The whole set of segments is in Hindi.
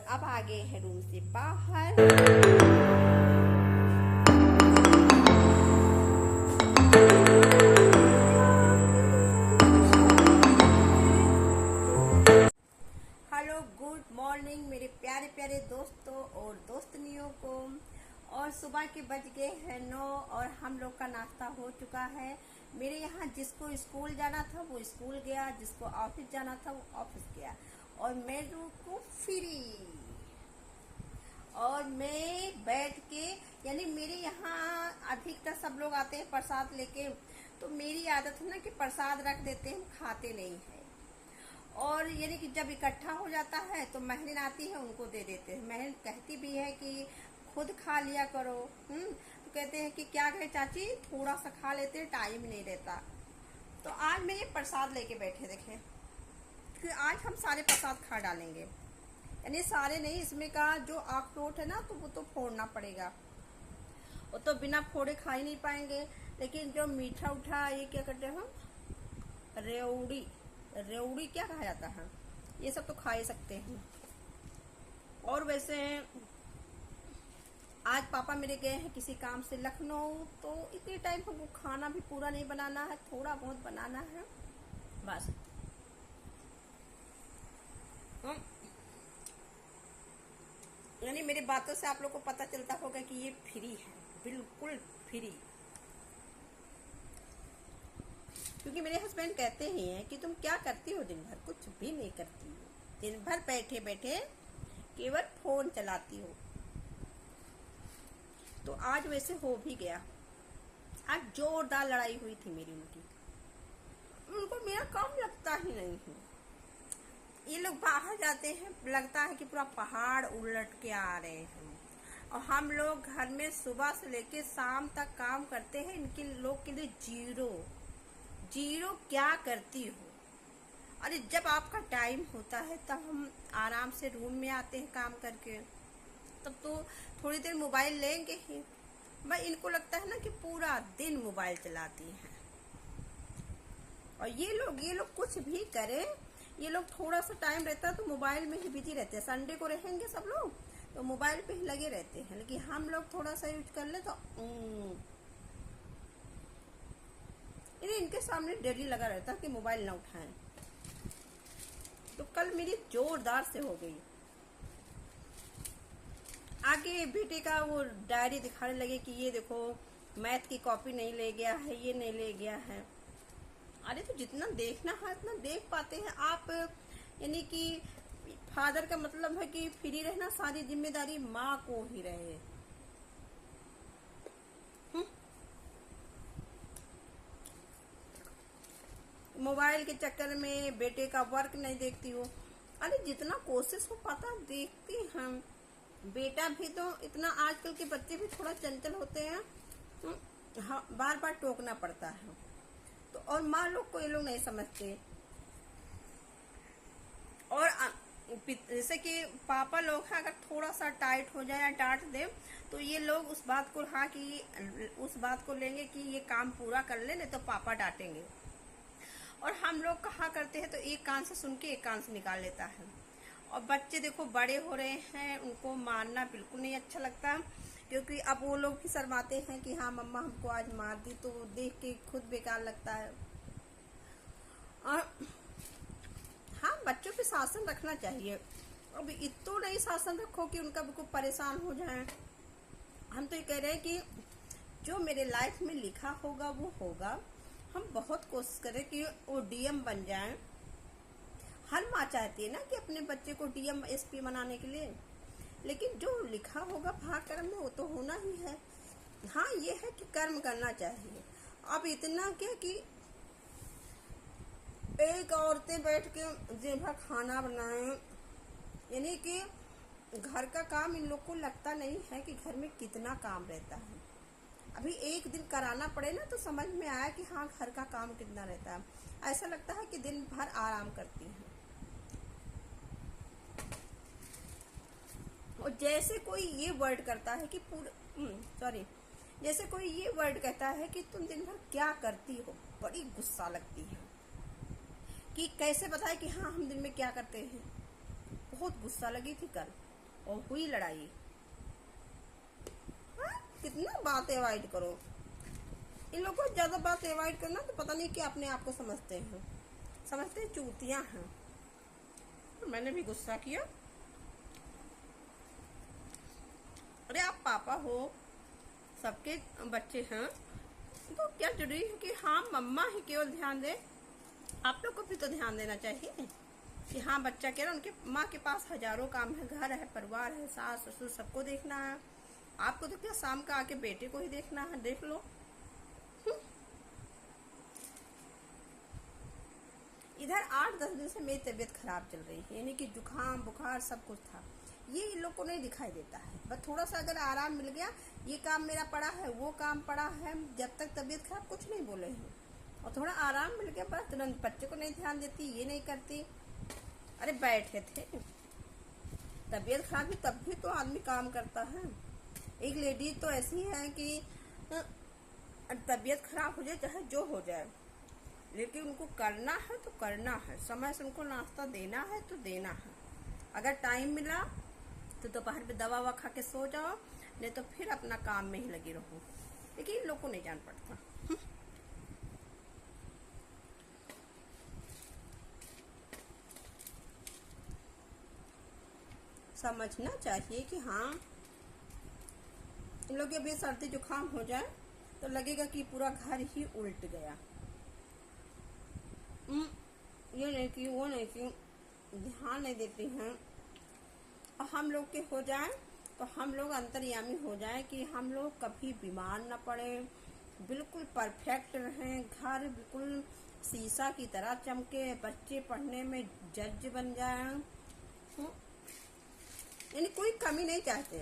अब आ गए हैं रूम से बाहर। हेलो, गुड मॉर्निंग मेरे प्यारे प्यारे दोस्तों और दोस्तनियों को। और सुबह के बज गए हैं 9 और हम लोग का नाश्ता हो चुका है। मेरे यहाँ जिसको स्कूल जाना था वो स्कूल गया, जिसको ऑफिस जाना था वो ऑफिस गया, और मैं को फ्री। और मैं बैठ के, यानी मेरे यहाँ अधिकतर सब लोग आते हैं प्रसाद लेके, तो मेरी आदत है ना कि प्रसाद रख देते हैं, हम खाते नहीं है। और यानी कि जब इकट्ठा हो जाता है तो महरिन आती है उनको दे देते हैं। महरिन कहती भी है कि खुद खा लिया करो। तो कहते हैं कि क्या करें चाची, थोड़ा सा खा लेते हैं, टाइम नहीं रहता। तो आज मैं ये प्रसाद लेके बैठे, देखें कि आज हम सारे प्रसाद खा डालेंगे। यानी सारे नहीं, इसमें का जो अखरोट है ना तो वो तो फोड़ना पड़ेगा, वो तो बिना फोड़े खा ही नहीं पाएंगे। लेकिन जो मीठा उठा, ये क्या करते हैं हम, रेवड़ी, रेवड़ी क्या कहा जाता है, ये सब तो खा ही सकते हैं। और वैसे आज पापा मेरे गए हैं किसी काम से लखनऊ, तो इतने टाइम हमको खाना भी पूरा नहीं बनाना है, थोड़ा बहुत बनाना है बस। यानी मेरी बातों से आप लोग को पता चलता होगा कि ये फ्री है, बिल्कुल फ्री। क्योंकि मेरे हस्बैंड कहते ही हैं कि तुम क्या करती हो दिन भर, कुछ भी नहीं करती हो, दिन भर बैठे बैठे केवल फोन चलाती हो। तो आज वैसे हो भी गया। आज जोरदार लड़ाई हुई थी मेरी उनकी। उनको मेरा काम लगता ही नहीं है। ये लोग बाहर जाते हैं, लगता है कि पूरा पहाड़ उलट के आ रहे हैं, और हम लोग घर में सुबह से लेके शाम तक काम करते हैं। इनके लोग के लिए जीरो जीरो। क्या करती हो? अरे जब आपका टाइम होता है तब हम आराम से रूम में आते हैं काम करके, तब तो थोड़ी देर मोबाइल लेंगे ही। भाई इनको लगता है ना कि पूरा दिन मोबाइल चलाती हैं। और ये लोग कुछ भी करें, ये लोग थोड़ा सा टाइम रहता है तो मोबाइल में ही बिजी रहते हैं। संडे को रहेंगे सब लोग तो मोबाइल पे ही लगे रहते हैं। लेकिन हम लोग थोड़ा सा यूज कर ले तो इनके सामने डेली लगा रहता है कि मोबाइल ना उठाएं। तो कल मेरी जोरदार से हो गई। आगे बेटे का वो डायरी दिखाने लगे कि ये देखो मैथ की कॉपी नहीं ले गया है, ये नहीं ले गया है। अरे तो जितना देखना है उतना देख पाते हैं आप। यानी कि फादर का मतलब है कि फ्री रहना, सारी जिम्मेदारी माँ को ही रहे। मोबाइल के चक्कर में बेटे का वर्क नहीं देखती हो। अरे जितना कोशिश हो पाता देखती हम। बेटा भी तो इतना, आजकल के बच्चे भी थोड़ा चंचल होते हैं, हाँ, बार बार टोकना पड़ता है। तो और माँ लोग को ये लोग नहीं समझते। और जैसे कि पापा लोग हैं, अगर थोड़ा सा टाइट हो जाए या डांट दे तो ये लोग उस बात को, हाँ कि उस बात को लेंगे कि ये काम पूरा कर ले, नहीं तो पापा डांटेंगे। और हम लोग कहा करते हैं तो एक कान से सुन के एक कान से निकाल लेता है। और बच्चे देखो बड़े हो रहे हैं, उनको मारना बिल्कुल नहीं अच्छा लगता, क्योंकि अब वो लोग भी शर्माते हैं कि हाँ मम्मा हमको आज मार दी, तो देख के खुद बेकार लगता है। और हाँ, बच्चों पे शासन रखना चाहिए। अब इतना नहीं शासन रखो कि उनका बिल्कुल परेशान हो जाए। हम तो ये कह रहे हैं कि जो मेरे लाइफ में लिखा होगा वो होगा। हम बहुत कोशिश करें कि वो डीएम बन जाए। हर माँ चाहती है ना कि अपने बच्चे को डीएम एसपी बनाने के लिए, लेकिन जो लिखा होगा भाग्यकर्म में वो तो होना ही है। हाँ, ये है कि कर्म करना चाहिए। अब इतना क्या कि एक औरतें बैठ के दिन भर खाना बनाएं, यानी कि घर का काम इन लोग को लगता नहीं है कि घर में कितना काम रहता है। अभी एक दिन कराना पड़े ना तो समझ में आया कि हाँ घर का काम कितना रहता है। ऐसा लगता है कि दिन भर आराम करती हैं। और जैसे कोई ये वर्ड करता है कि जैसे कोई ये वर्ड कहता है कि तुम दिन भर क्या करती हो, बड़ी गुस्सा लगती है कि कैसे बताए कि हाँ हम दिन में क्या करते हैं। बहुत गुस्सा लगी थी कल। और हुई लड़ाई। हाँ? कितना बात अवॉइड करो, इन लोगों को ज्यादा बात अवॉइड करना तो पता नहीं क्या अपने आप को समझते हैं, समझते हैं चूतियां हैं। मैंने भी गुस्सा किया। अरे आप पापा हो, सबके बच्चे हैं, तो क्या जरूरी है कि हाँ मम्मा ही केवल ध्यान दे? आप लोग को भी तो ध्यान देना चाहिए कि हाँ बच्चा कह रहा है, उनके माँ के पास हजारों काम है, घर है, परिवार है, सास ससुर सबको देखना है। आपको तो क्या शाम का आके बेटे को ही देखना है, देख लो। इधर 8-10 दिन से मेरी तबीयत खराब चल रही है, यानी कि जुकाम बुखार सब कुछ था। ये इन लोग को नहीं दिखाई देता है, बस थोड़ा सा अगर आराम मिल गया, ये काम मेरा पड़ा है, वो काम पड़ा है, जब तक तबीयत खराब कुछ नहीं बोले हैं, और थोड़ा आराम मिल गया बस तुरंत बच्चे को नहीं ध्यान देती, ये नहीं करती। अरे बैठे थे, तबीयत खराब है तब भी तो आदमी काम करता है। एक लेडी तो ऐसी है कि तबीयत खराब हो जाए चाहे जो हो जाए, लेकिन उनको करना है तो करना है, समय से उनको नाश्ता देना है तो देना है। अगर टाइम मिला तो दोपहर में दवा ववा खा के सो जाओ, नहीं तो फिर अपना काम में ही लगी रहो। लेकिन इन लोग को नहीं जान पड़ता। समझना चाहिए कि हाँ, इन लोग के अभी सर्दी जुकाम हो जाए तो लगेगा कि पूरा घर ही उल्ट गया। ये नहीं कि वो नहीं कि ध्यान नहीं देती हैं। और हम लोग के हो जाए तो हम लोग अंतर्यामी हो जाए कि हम लोग कभी बीमार न पड़े, बिल्कुल परफेक्ट रहें, घर बिल्कुल शीशा की तरह चमके, बच्चे पढ़ने में जज बन जाए, यानी कोई कमी नहीं चाहते।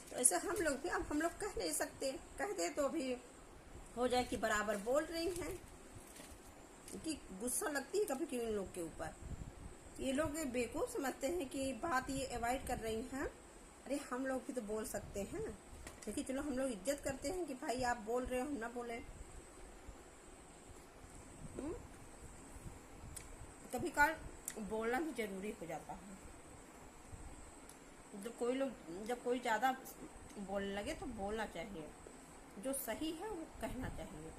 तो ऐसा हम लोग भी, अब हम लोग कह नहीं सकते, कह दे तो भी हो जाए कि बराबर बोल रही हैं, कि गुस्सा लगती है कभी इन लोग के ऊपर। ये लोग बेवकूफ समझते हैं कि बात ये अवॉइड कर रही हैं। अरे हम लोग भी तो बोल सकते हैं, लेकिन चलो हम लोग इज्जत करते हैं कि भाई आप बोल रहे हो, हम ना बोले। कभी काल बोलना भी जरूरी हो जाता है। जब कोई ज्यादा बोलने लगे तो बोलना चाहिए, जो सही है वो कहना चाहिए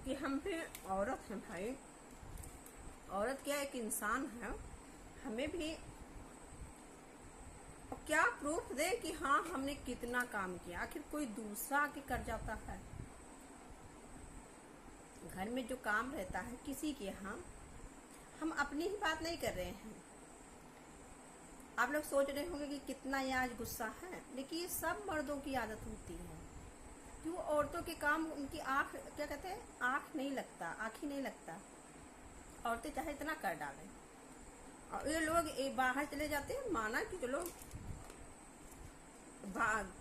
कि हम भी औरत हैं भाई, औरत क्या एक इंसान है, हमें भी क्या प्रूफ दे कि हाँ हमने कितना काम किया। आखिर कोई दूसरा आके कर जाता है? घर में जो काम रहता है किसी के यहाँ, हम अपनी ही बात नहीं कर रहे हैं। आप लोग सोच रहे होंगे कि कितना ये आज गुस्सा है, लेकिन ये सब मर्दों की आदत होती है कि वो औरतों के काम, उनकी आँख, क्या कहते हैं, आँख नहीं लगता, आँख ही नहीं लगता, औरतें चाहे इतना कर डालें। और ये लोग बाहर चले जाते हैं, माना कि चलो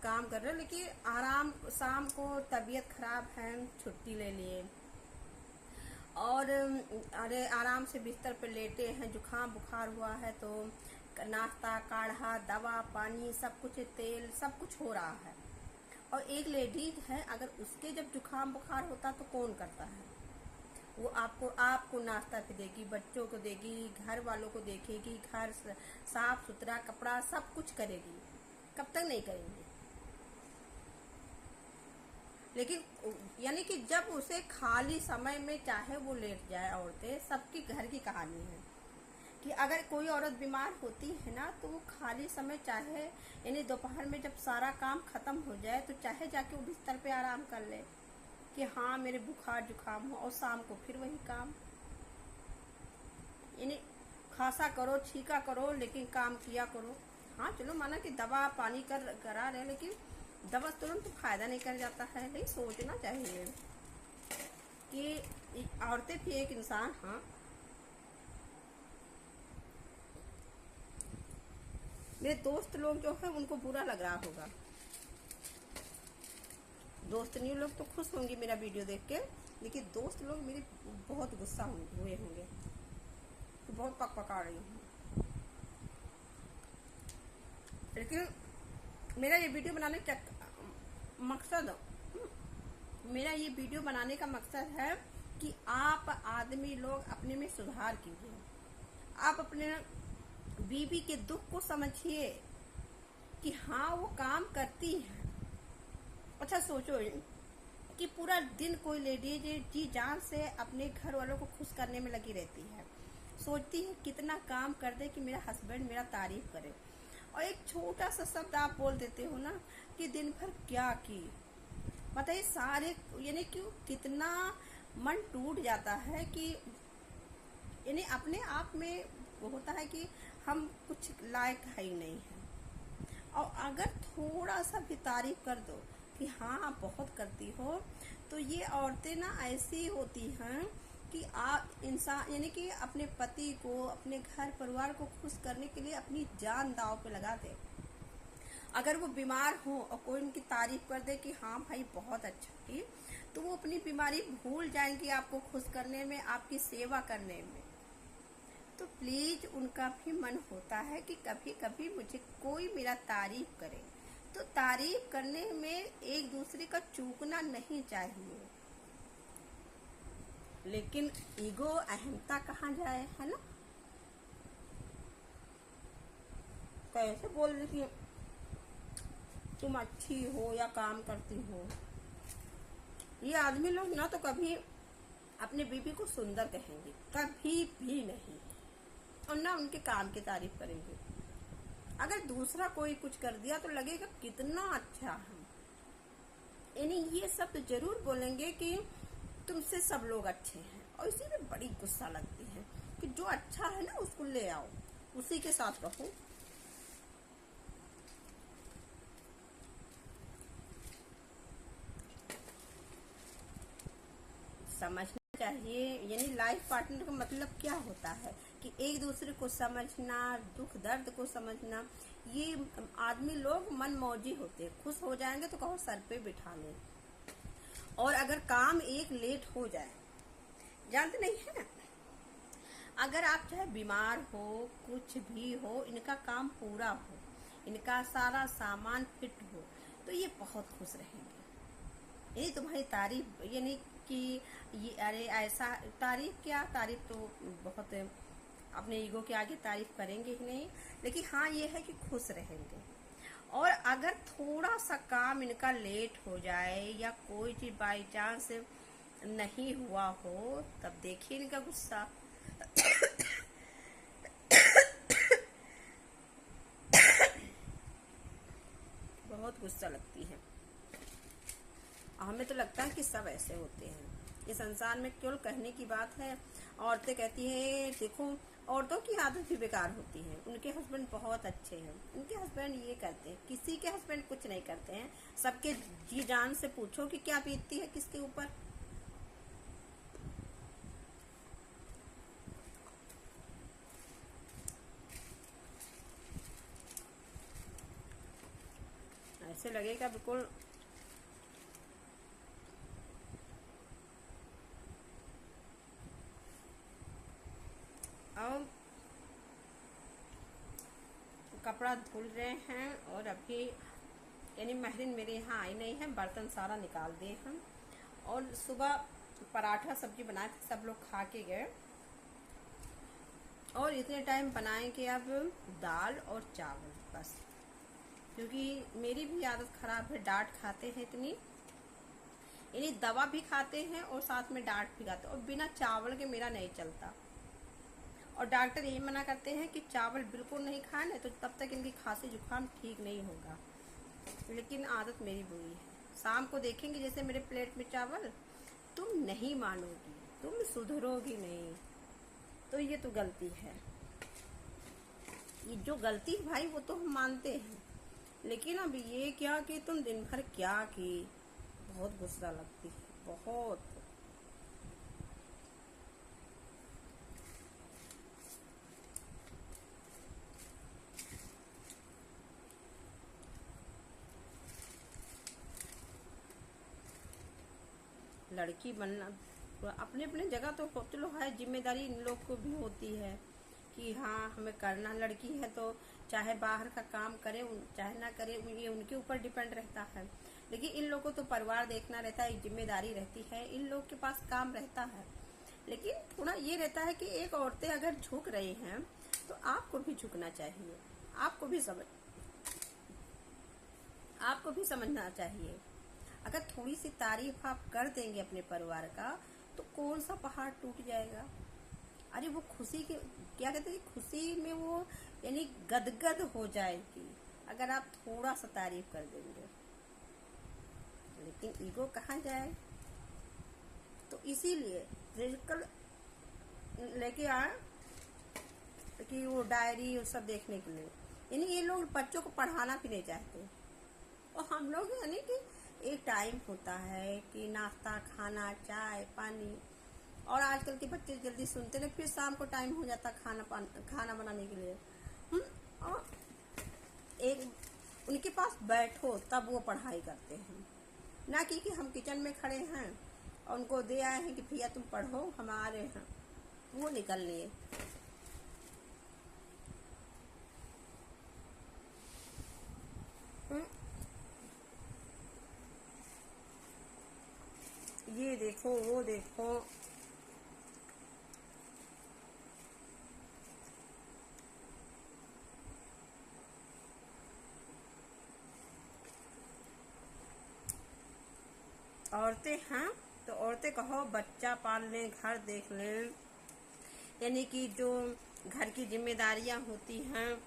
काम कर रहे हो, लेकिन आराम, शाम को तबीयत खराब है छुट्टी ले लिए, और अरे आराम से बिस्तर पे लेटे हैं, जुकाम बुखार हुआ है तो नाश्ता, काढ़ा, दवा, पानी, सब कुछ, तेल, सब कुछ हो रहा है। और एक लेडीज है, अगर उसके जब जुकाम बुखार होता तो कौन करता है? वो आपको नाश्ता पे देगी, बच्चों को देगी, घर वालों को देखेगी, घर साफ सुथरा, कपड़ा सब कुछ करेगी। कब तक नहीं करेंगे? लेकिन यानी कि जब उसे खाली समय में चाहे वो लेट जाए, औरतें सबकी घर की कहानी है कि अगर कोई औरत बीमार होती है ना, तो वो खाली समय चाहे, यानी दोपहर में जब सारा काम खत्म हो जाए तो चाहे जाके वो बिस्तर पे आराम कर ले कि हाँ मेरे बुखार जुकाम हो, और शाम को फिर वही काम, यानी खासा करो, छीका करो, लेकिन काम किया करो। हाँ चलो माना कि दवा पानी करा रहे, लेकिन दवा तुरंत तो फायदा नहीं कर जाता है। लेकिन सोचना चाहिए कि औरतें भी एक इंसान। हाँ मेरे दोस्त लोग जो है उनको बुरा लग रहा होगा, दोस्त नहीं लोग तो खुश होंगे मेरा वीडियो देख के, लेकिन दोस्त लोग मेरे बहुत गुस्सा हुए होंगे, तो बहुत पका रही हूँ। लेकिन मेरा ये वीडियो बनाने का मकसद, मेरा ये वीडियो बनाने का मकसद है कि आप आदमी लोग अपने में सुधार कीजिए। आप अपने बीवी के दुख को समझिए कि हाँ वो काम करती है। अच्छा सोचो कि पूरा दिन कोई लेडीज जी जान से अपने घर वालों को खुश करने में लगी रहती है, सोचती है कितना काम कर दे कि मेरा हस्बैंड मेरा तारीफ करे, और एक छोटा सा शब्द आप बोल देते हो ना कि दिन भर क्या की, बताइए सारे यानी कि कितना मन टूट जाता है कि यानी अपने आप में वो होता है कि हम कुछ लायक है ही नहीं है। और अगर थोड़ा सा भी तारीफ कर दो कि हाँ आप बहुत करती हो, तो ये औरतें ना ऐसी होती हैं कि आप इंसान यानी कि अपने पति को अपने घर परिवार को खुश करने के लिए अपनी जान दांव पे लगा दे। अगर वो बीमार हो और कोई उनकी तारीफ कर दे कि हाँ भाई बहुत अच्छा की, तो वो अपनी बीमारी भूल जाएंगी आपको खुश करने में, आपकी सेवा करने में। तो प्लीज उनका भी मन होता है कि कभी कभी मुझे कोई मेरा तारीफ करे, तो तारीफ करने में एक दूसरे का चूकना नहीं चाहिए। लेकिन ईगो अहमता कहाँ जाए, है ना। कैसे बोल रही है तुम अच्छी हो या काम करती हो। ये आदमी लोग ना तो कभी अपने बीबी को सुंदर कहेंगे, कभी भी नहीं, और ना उनके काम की तारीफ करेंगे। अगर दूसरा कोई कुछ कर दिया तो लगेगा कितना अच्छा है, यानी ये सब तो जरूर बोलेंगे कि तुमसे सब लोग अच्छे हैं। और इसी में बड़ी गुस्सा लगती है कि जो अच्छा है ना उसको ले आओ, उसी के साथ रहो। समझना चाहिए, यानी लाइफ पार्टनर का मतलब क्या होता है कि एक दूसरे को समझना, दुख दर्द को समझना। ये आदमी लोग मन मौजी होते हैं, खुश हो जाएंगे तो कहो सर पे बिठा लो। और अगर काम एक लेट हो जाए, जानते नहीं है, अगर आप चाहे बीमार हो कुछ भी हो, इनका काम पूरा हो, इनका सारा सामान फिट हो, तो ये बहुत खुश रहेंगे। ये तुम्हारी तारीफ यानी कि ये अरे ऐसा तारीफ क्या, तारीफ तो बहुत अपने ईगो के आगे तारीफ करेंगे ही नहीं, लेकिन हाँ ये है कि खुश रहेंगे। और अगर थोड़ा सा काम इनका लेट हो जाए या कोई चीज बाई चांस नहीं हुआ हो, तब देखिए इनका गुस्सा। बहुत गुस्सा लगती है। हमें तो लगता है कि सब ऐसे होते हैं, ये संसार में केवल कहने की बात है। औरतें कहती हैं देखो औरतों की आदत भी बेकार होती है, उनके हस्बैंड बहुत अच्छे हैं, उनके हस्बैंड ये करते हैं, किसी के हस्बैंड कुछ नहीं करते हैं। सबके जी जान से पूछो कि क्या बीतती है किसके ऊपर। ऐसे लगेगा बिल्कुल अब कपड़ा धुल रहे हैं, और अभी यानी महरिन मेरे यहाँ आई नहीं है, बर्तन सारा निकाल दिए हम। और सुबह पराठा सब्जी बनाए थे, सब लोग खा के गए, और इतने टाइम बनाएंगे अब दाल और चावल बस। क्योंकि मेरी भी आदत खराब है, डांट खाते हैं इतनी, यानी दवा भी खाते हैं और साथ में डांट भी खाते हैं, और बिना चावल के मेरा नहीं चलता। और डॉक्टर यही मना करते हैं कि चावल बिल्कुल नहीं खाए, तो तब तक इनकी खांसी जुकाम ठीक नहीं होगा। लेकिन आदत मेरी बुरी है, शाम को देखेंगे जैसे मेरे प्लेट में चावल, तुम नहीं मानोगी, तुम सुधरोगी नहीं। तो ये तो गलती है, ये जो गलती है भाई वो तो हम मानते हैं, लेकिन अब ये क्या कि तुम दिन भर क्या की, बहुत गुस्सा लगती है बहुत। लड़की बनना अपने अपने जगह तो चलो है, जिम्मेदारी इन लोग को भी होती है कि हाँ हमें करना, लड़की है तो चाहे बाहर का काम करे चाहे ना करे, ये उनके ऊपर डिपेंड रहता है। लेकिन इन लोगों को तो परिवार देखना रहता है, एक जिम्मेदारी रहती है, इन लोग के पास काम रहता है। लेकिन थोड़ा ये रहता है कि एक औरतें अगर झुक रही हैं तो आपको भी झुकना चाहिए, आपको भी समझना चाहिए। अगर थोड़ी सी तारीफ आप कर देंगे अपने परिवार का तो कौन सा पहाड़ टूट जाएगा। अरे वो खुशी के क्या कहते हैं, खुशी में वो यानी गदगद हो जाएगी अगर आप थोड़ा सा तारीफ कर देंगे। लेकिन ईगो कहाँ जाए। तो इसीलिए फिजिकल लेके आए कि वो डायरी वो सब देखने के लिए, यानी ये लोग बच्चों को पढ़ाना भी नहीं चाहते। और हम लोग यानी कि एक टाइम होता है कि नाश्ता खाना चाय पानी, और आजकल के बच्चे जल्दी सुनते नहीं, फिर शाम को टाइम हो जाता खाना बनाने के लिए। और एक उनके पास बैठो तब वो पढ़ाई करते हैं, ना कि हम किचन में खड़े हैं और उनको दे आए हैं कि भैया तुम पढ़ो हम आ रहे हैं, वो निकल लिए। ये देखो वो देखो, औरतें हैं तो औरतें कहो बच्चा पाल लें घर देख लें, यानी कि जो घर की जिम्मेदारियां होती हैं,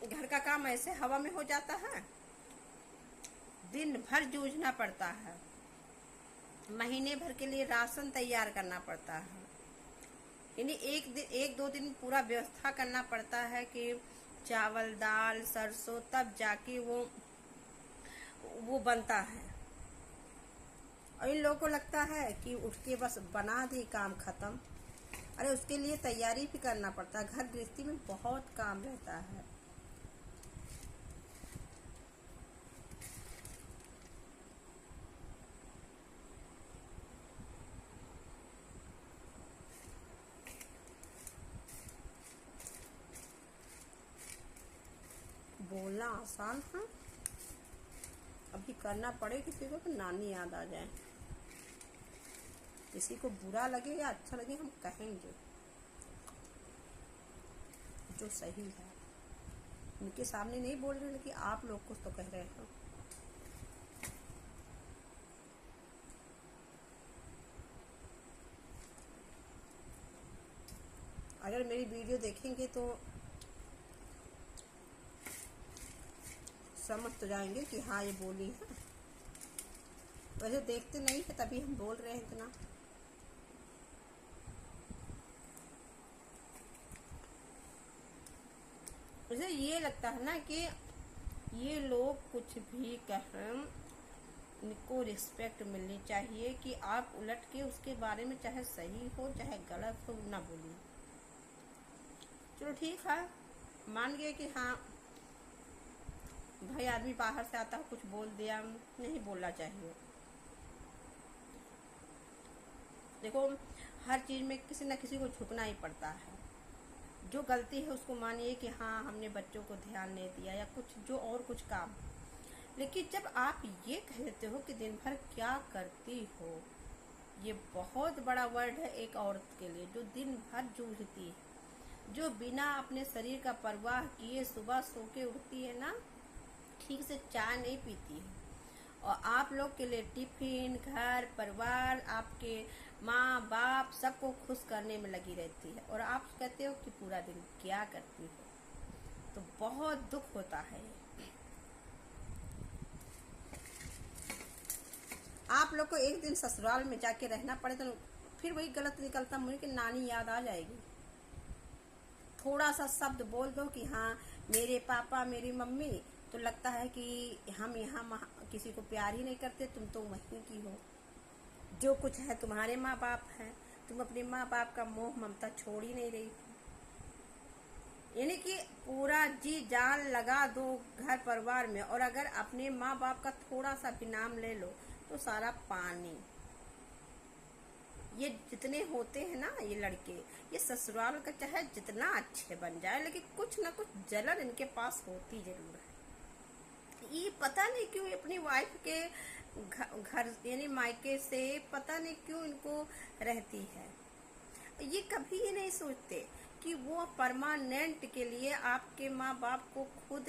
घर का काम ऐसे हवा में हो जाता है, दिन भर जूझना पड़ता है, महीने भर के लिए राशन तैयार करना पड़ता है, यानी एक दो दिन पूरा व्यवस्था करना पड़ता है कि चावल दाल सरसों तब जाके वो बनता है। और इन लोगों को लगता है कि उठ के बस बना दे काम खत्म। अरे उसके लिए तैयारी भी करना पड़ता है, घर गृहस्थी में बहुत काम रहता है। बोलना आसान है, अभी करना पड़े किसी को तो नानी याद आ जाए। किसी को बुरा लगे या अच्छा लगे हम कहेंगे जो सही है, उनके सामने नहीं बोल रहे लेकिन आप लोग कुछ तो कह रहे हैं। अगर मेरी वीडियो देखेंगे तो समझ तो जाएंगे कि हाँ ये बोली है। वैसे देखते नहीं है तभी हम बोल रहे हैं इतना। वैसे ये लगता है ना कि ये लोग कुछ भी कहें इनको रिस्पेक्ट मिलनी चाहिए, कि आप उलट के उसके बारे में चाहे सही हो चाहे गलत हो ना बोलिए। चलो ठीक है, मान गए कि हाँ भाई आदमी बाहर से आता है कुछ बोल दिया, नहीं बोलना चाहिए। देखो हर चीज में किसी न किसी को झुकना ही पड़ता है। जो गलती है उसको मानिए कि हाँ हमने बच्चों को ध्यान नहीं दिया या कुछ जो और कुछ काम। लेकिन जब आप ये कह देते हो कि दिन भर क्या करती हो, ये बहुत बड़ा वर्ड है एक औरत के लिए जो दिन भर जूझती है, जो बिना अपने शरीर का परवाह किए सुबह सो के उठती है ना, ठीक से चाय नहीं पीती है, और आप लोग के लिए टिफिन घर परिवार आपके माँ बाप सबको खुश करने में लगी रहती है, और आप कहते हो कि पूरा दिन क्या करती हो। तो बहुत दुख होता है। आप लोग को एक दिन ससुराल में जाके रहना पड़े तो फिर वही गलत निकलता, मुझे कि नानी याद आ जाएगी। थोड़ा सा शब्द बोल दो कि हाँ मेरे पापा मेरी मम्मी, तो लगता है कि हम यहाँ किसी को प्यार ही नहीं करते, तुम तो वहीं की हो, जो कुछ है तुम्हारे माँ बाप हैं, तुम अपने माँ बाप का मोह ममता छोड़ ही नहीं रही। यानी कि पूरा जी जान लगा दो घर परिवार में, और अगर अपने माँ बाप का थोड़ा सा भी नाम ले लो तो सारा पानी। ये जितने होते हैं ना ये लड़के, ये ससुराल का चाहे जितना अच्छे बन जाए लेकिन कुछ ना कुछ जलन इनके पास होती जरूर है। ये पता नहीं क्यों अपनी वाइफ के घर यानी मायके से पता नहीं क्यों इनको रहती है। ये कभी ये नहीं सोचते कि वो परमानेंट के लिए आपके माँ बाप को खुद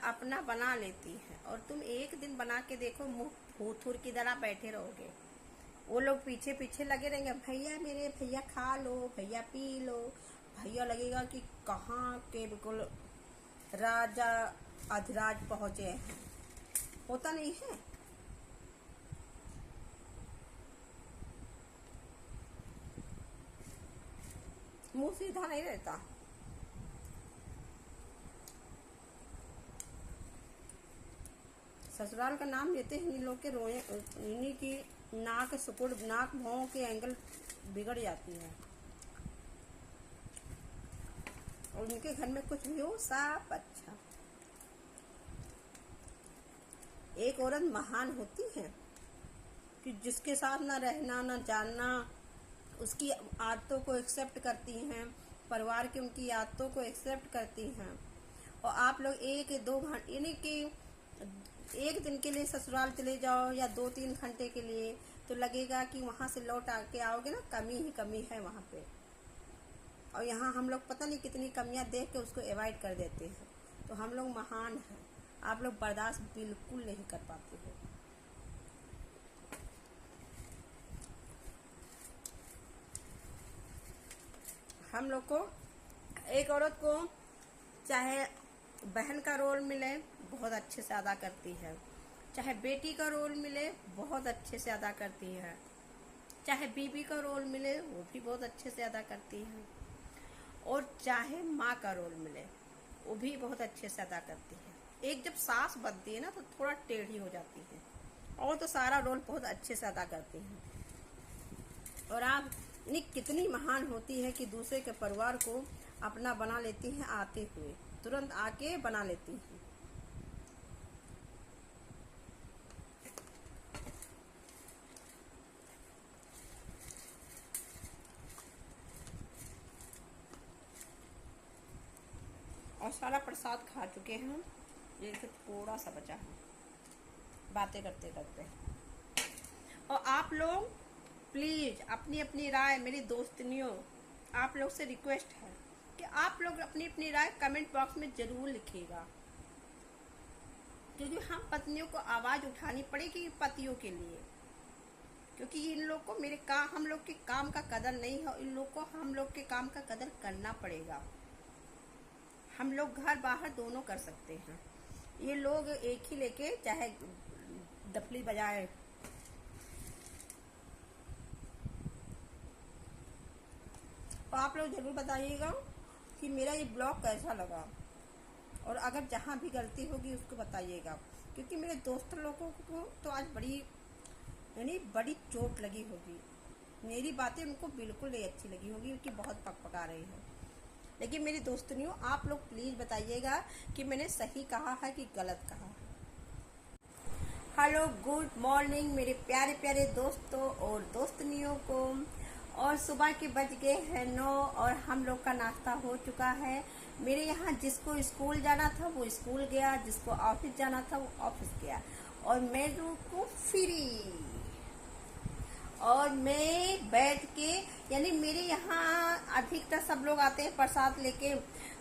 अपना बना लेती है, और तुम एक दिन बना के देखो, मुंह फूथुर की तरह बैठे रहोगे। वो लोग पीछे पीछे लगे रहेंगे, भैया मेरे भैया खा लो, भैया पी लो। भैया लगेगा कि कहाँ के बिल्कुल राजा अधिराज पहुंचे हैं। होता नहीं है। मुंह सीधा नहीं रहता। ससुराल का नाम लेते हैं इन लोग के रोए, इन्हीं की नाक सुकुड़, नाक भौं के एंगल बिगड़ जाती है, और उनके घर में कुछ भी हो सब अच्छा। एक औरत महान होती है कि जिसके साथ ना रहना ना जानना, उसकी आदतों को एक्सेप्ट करती हैं, परिवार की उनकी आदतों को एक्सेप्ट करती हैं। और आप लोग एक दो घंटे यानी कि एक दिन के लिए ससुराल चले जाओ या 2-3 घंटे के लिए, तो लगेगा कि वहां से लौट आके आओगे ना, कमी ही कमी है वहां पे। और यहाँ हम लोग पता नहीं कितनी कमियां देख के उसको अवॉइड कर देते हैं। तो हम लोग महान हैं, आप लोग बर्दाश्त बिल्कुल नहीं कर पाते हो। हम लोग को, एक औरत को चाहे बहन का रोल मिले बहुत अच्छे से अदा करती है, चाहे बेटी का रोल मिले बहुत अच्छे से अदा करती है, चाहे बीबी का रोल मिले वो भी बहुत अच्छे से अदा करती है, और चाहे माँ का रोल मिले वो भी बहुत अच्छे से अदा करती है। एक जब सास बनती है ना तो थोड़ा टेढ़ी हो जाती है, और तो सारा रोल बहुत अच्छे से अदा करती है। और आप कितनी महान होती है कि दूसरे के परिवार को अपना बना लेती है, आते हुए तुरंत आके बना लेती है। और सारा प्रसाद खा चुके हैं हम, ये थोड़ा सा बचा है बातें करते करते। और आप लोग प्लीज अपनी अपनी राय, मेरी दोस्तनियों, आप लोग से रिक्वेस्ट है कि आप लोग अपनी अपनी राय कमेंट बॉक्स में जरूर लिखिएगा, क्योंकि हम पत्नियों को आवाज उठानी पड़ेगी पतियों के लिए, क्योंकि इन लोग को हम लोग के काम का कदर नहीं है, इन लोग को हम लोग के काम का कदर करना पड़ेगा। हम लोग घर बाहर दोनों कर सकते हैं, ये लोग एक ही लेके चाहे डफली बजाए। तो आप लोग जरूर बताइएगा कि मेरा ये ब्लॉग कैसा लगा, और अगर जहाँ भी गलती होगी उसको बताइएगा, क्योंकि मेरे दोस्त लोगों को तो आज बड़ी चोट लगी होगी। मेरी बातें उनको बिल्कुल नहीं अच्छी लगी होगी, क्योंकि बहुत पका रही है। लेकिन मेरी दोस्तनियों, आप लोग प्लीज बताइएगा कि मैंने सही कहा है कि गलत कहा है। हेलो, गुड मॉर्निंग मेरे प्यारे प्यारे दोस्तों और दोस्तनियों को। और सुबह के बज गए हैं 9, और हम लोग का नाश्ता हो चुका है। मेरे यहाँ जिसको स्कूल जाना था वो स्कूल गया, जिसको ऑफिस जाना था वो ऑफिस गया, और मैं को फ्री। और मैं बैठ के, यानी मेरे यहाँ अधिकतर सब लोग आते हैं प्रसाद लेके,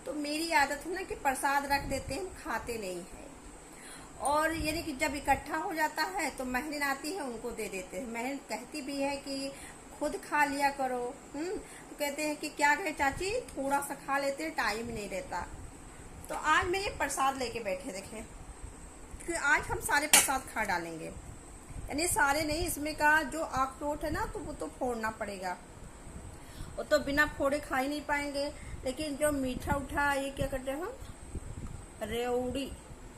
तो मेरी आदत है ना कि प्रसाद रख देते हैं, खाते नहीं है। और यानी कि जब इकट्ठा हो जाता है तो महरिन आती है, उनको दे देते हैं। महरिन कहती भी है कि खुद खा लिया करो। तो कहते हैं कि क्या कहे चाची, थोड़ा सा खा लेते हैं, टाइम नहीं रहता। तो आज मैं ये प्रसाद लेके बैठे, देखें, क्योंकि आज हम सारे प्रसाद खा डालेंगे, यानी सारे नहीं, इसमें का जो अखरोट है ना तो वो तो फोड़ना पड़ेगा, वो तो बिना फोड़े खा ही नहीं पाएंगे। लेकिन जो मीठा उठा, ये क्या करते हैं हम,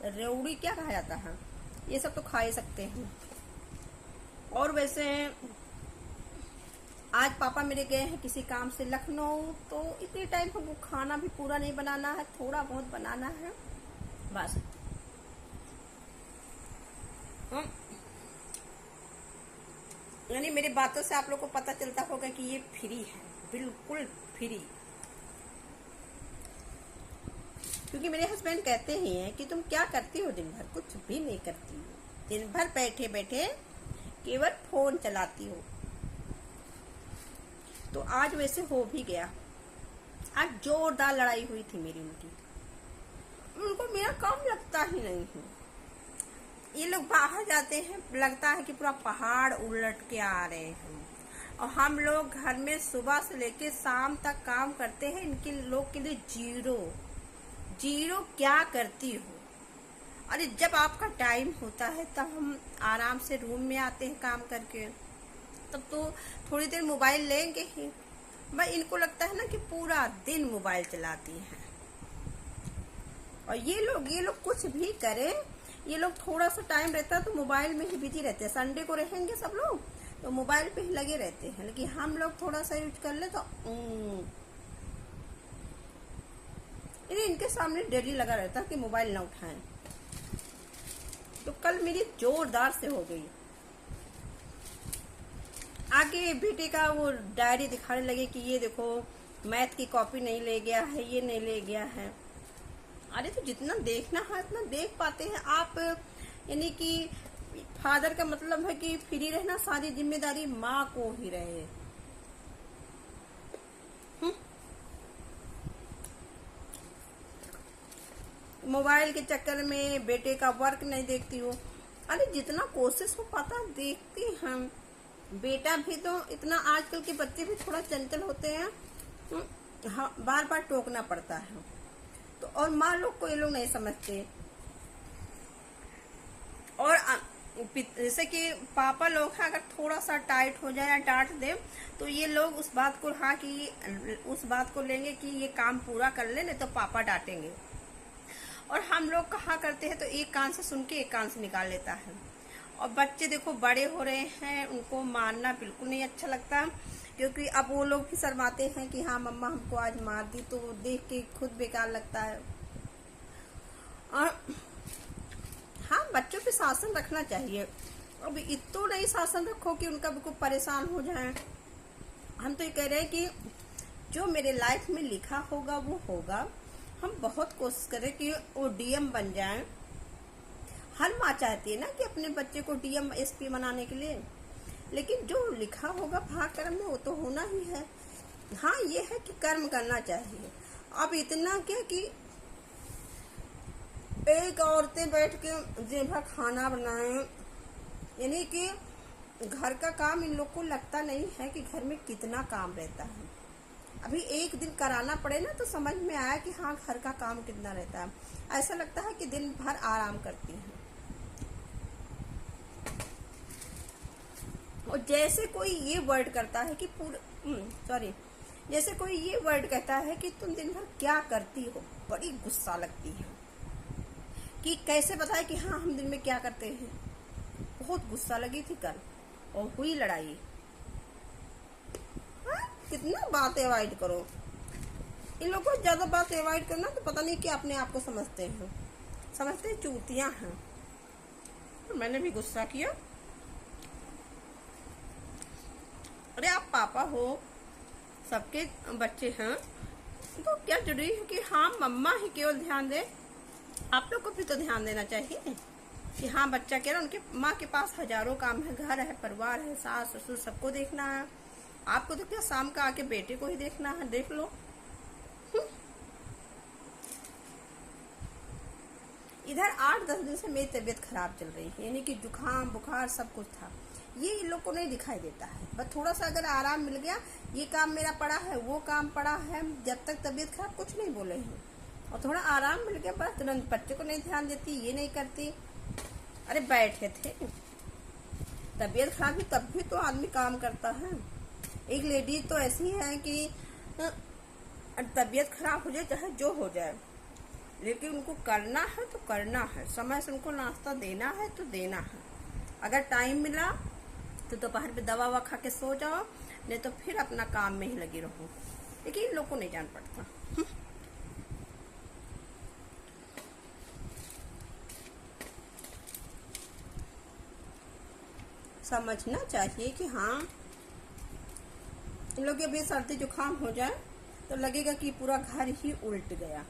रेवड़ी क्या कहा जाता है, ये सब तो खा ही सकते हैं। और वैसे आज पापा मेरे गए हैं किसी काम से लखनऊ, तो इतने टाइम हमको खाना भी पूरा नहीं बनाना है, थोड़ा बहुत बनाना है बस। यानी मेरी बातों से आप लोग को पता चलता होगा कि ये फ्री है, बिल्कुल फ्री। क्योंकि मेरे हस्बैंड कहते ही हैं कि तुम क्या करती हो दिन भर, कुछ भी नहीं करती हो, दिन भर बैठे बैठे केवल फोन चलाती हो। तो आज वैसे हो भी गया। आज जोरदार लड़ाई हुई थी मेरी उनकी। उनको मेरा काम लगता ही नहीं है। ये लोग बाहर जाते हैं, लगता है कि पूरा पहाड़ उलट के आ रहे हैं, और हम लोग घर में सुबह से लेके शाम तक काम करते हैं। इनके लोग के लिए जीरो जीरो। क्या करती हो? अरे जब आपका टाइम होता है तब हम आराम से रूम में आते हैं काम करके, तब तो थोड़ी देर मोबाइल लेंगे ही। भाई इनको लगता है ना कि पूरा दिन मोबाइल चलाती हैं। और ये लोग कुछ भी करें, ये लोग थोड़ा सा टाइम रहता है तो मोबाइल में ही बिजी रहते हैं। संडे को रहेंगे सब लोग तो मोबाइल पे ही लगे रहते हैं, लेकिन हम लोग थोड़ा सा यूज कर ले तो इनके सामने डेली लगा रहता है कि मोबाइल ना उठाएं। तो कल मेरी जोरदार से हो गई। आगे बेटे का वो डायरी दिखाने लगे कि ये देखो मैथ की कॉपी नहीं ले गया है, ये नहीं ले गया है। अरे तो जितना देखना है इतना देख पाते हैं आप। यानी कि फादर का मतलब है कि फ्री रहना, सारी जिम्मेदारी माँ को ही रहे। मोबाइल के चक्कर में बेटे का वर्क नहीं देखती हो। अरे जितना कोशिश हो पाता देखती हम। बेटा भी तो इतना, आजकल के बच्चे भी थोड़ा चंचल होते हैं, हाँ, बार बार टोकना पड़ता है तो। और माँ लोग को ये लोग नहीं समझते। और जैसे कि पापा लोग हैं, अगर थोड़ा सा टाइट हो जाए या डांट दे तो ये लोग उस बात को, हाँ, कि उस बात को लेंगे कि ये काम पूरा कर ले, नहीं तो पापा डांटेंगे। और हम लोग कहा करते हैं तो एक कान से सुन के एक कान से निकाल लेता है। और बच्चे देखो बड़े हो रहे हैं, उनको मारना बिल्कुल नहीं अच्छा लगता, क्योंकि अब वो लोग भी शर्माते हैं कि हाँ मम्मा हमको आज मार दी, तो देख के खुद बेकार लगता है। और हाँ, बच्चों पे शासन रखना चाहिए। अब इतना नहीं शासन रखो कि उनका बिल्कुल परेशान हो जाए। हम तो ये कह रहे हैं कि जो मेरे लाइफ में लिखा होगा वो होगा। हम बहुत कोशिश करें कि वो डीएम बन जाए। हर माँ चाहती है ना कि अपने बच्चे को डीएम एसपी बनाने के लिए, लेकिन जो लिखा होगा भाग कर्म में वो तो होना ही है। हाँ, ये है कि कर्म करना चाहिए। अब इतना क्या कि एक औरतें बैठ के दिन भर खाना बनाएं, यानी कि घर का काम इन लोग को लगता नहीं है कि घर में कितना काम रहता है। अभी एक दिन कराना पड़े ना तो समझ में आया कि हाँ घर का काम कितना रहता है। ऐसा लगता है कि दिन भर आराम करती हैं। और जैसे कोई ये वर्ड करता है कि जैसे कोई ये वर्ड कहता है कि तुम दिन भर क्या करती हो, बड़ी गुस्सा लगती है कि कैसे बताए कि हाँ हम दिन में क्या करते हैं। बहुत गुस्सा लगी थी कल और हुई लड़ाई। कितना बात अवॉइड करो। इन लोगों को ज्यादा बात अवॉइड करना तो पता नहीं कि अपने आप को समझते हैं, समझते हैं चूतियां हैं। तो मैंने भी गुस्सा किया। अरे आप पापा हो, सबके बच्चे हैं, तो क्या जरूरी है कि हाँ मम्मा ही केवल ध्यान दे? आप लोग को भी तो ध्यान देना चाहिए कि हाँ बच्चा कह रहा है, उनके माँ के पास हजारों काम है, घर है, परिवार है, सास ससुर सबको देखना है। आपको तो क्या शाम का आके बेटे को ही देखना है, देख लो। इधर 8-10 दिन से मेरी तबीयत खराब चल रही है, यानी कि जुकाम बुखार सब कुछ था। ये इन लोग को नहीं दिखाई देता है। बस थोड़ा सा अगर आराम मिल गया, ये काम मेरा पड़ा है, वो काम पड़ा है, जब तक तबीयत खराब कुछ नहीं बोले हैं। और थोड़ा आराम मिल गया बस तुरंत बच्चे को नहीं ध्यान देती, ये नहीं करती। अरे बैठे थे, तबीयत खराब भी तब भी तो आदमी काम करता है। एक लेडी तो ऐसी है कि तबीयत खराब हो जाए चाहे जो हो जाए, लेकिन उनको करना है तो करना है। समय से उनको नाश्ता देना है तो देना है। अगर टाइम मिला तो दोपहर में दवा ववा खा के सो जाओ, नहीं तो फिर अपना काम में ही लगी रहो। लेकिन इन लोग को नहीं जान पड़ता। समझना चाहिए कि हाँ इन लोग अभी सर्दी जुकाम हो जाए तो लगेगा कि पूरा घर ही उल्ट गया।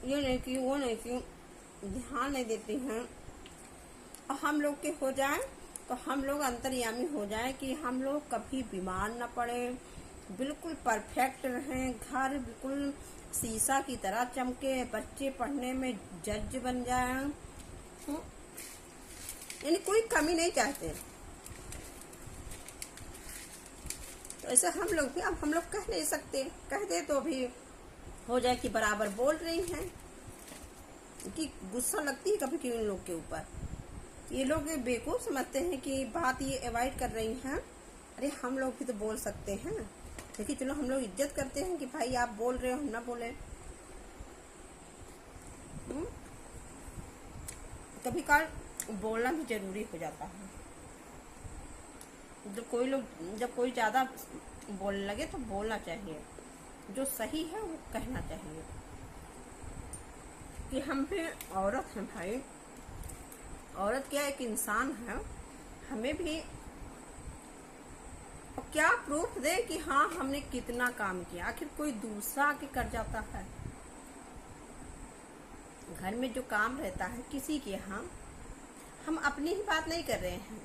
ये नहीं कि वो नहीं कि ध्यान नहीं देती हैं। और हम लोग के हो जाए तो हम लोग अंतर्यामी हो जाए कि हम लोग कभी बीमार न पड़े, बिल्कुल परफेक्ट रहें, घर बिल्कुल शीशा की तरह चमके, बच्चे पढ़ने में जज बन जाएं, यानी कोई कमी नहीं चाहते। तो ऐसे हम लोग भी, अब हम लोग कह नहीं सकते, कह दे तो भी हो जाए कि बराबर बोल रही हैं, कि गुस्सा लगती है कभी कभी इन लोग के ऊपर। ये लोग बेवकूफ समझते हैं कि बात ये अवॉइड कर रही हैं। अरे हम लोग भी तो बोल सकते हैं, लेकिन चलो हम लोग इज्जत करते हैं कि भाई आप बोल रहे हो, हम ना बोले। कभी काल बोलना भी जरूरी हो जाता है। जब कोई ज्यादा बोलने लगे तो बोलना चाहिए, जो सही है वो कहना चाहिए कि हम भी औरत हैं भाई, औरत क्या एक इंसान है, हमें भी क्या प्रूफ दे कि हाँ हमने कितना काम किया। आखिर कोई दूसरा आके कर जाता है। घर में जो काम रहता है किसी के यहाँ, हम अपनी ही बात नहीं कर रहे हैं।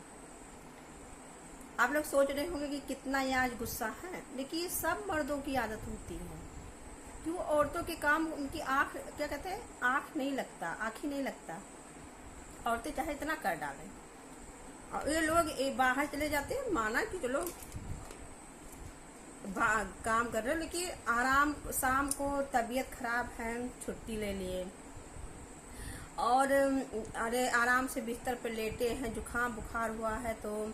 आप लोग सोच रहे होंगे कि कितना ये आज गुस्सा है, लेकिन ये सब मर्दों की आदत होती है कि वो औरतों के काम, उनकी आंख, क्या कहते हैं, आंख नहीं लगता, आँख ही नहीं लगता। औरतें चाहे इतना कर डालें, और ये लोग बाहर चले जाते हैं, माना कि चलो काम कर रहे हो, लेकिन आराम, शाम को तबीयत खराब है, छुट्टी ले लिए, और अरे आराम से बिस्तर पे लेटे हैं, जुकाम बुखार हुआ है, तो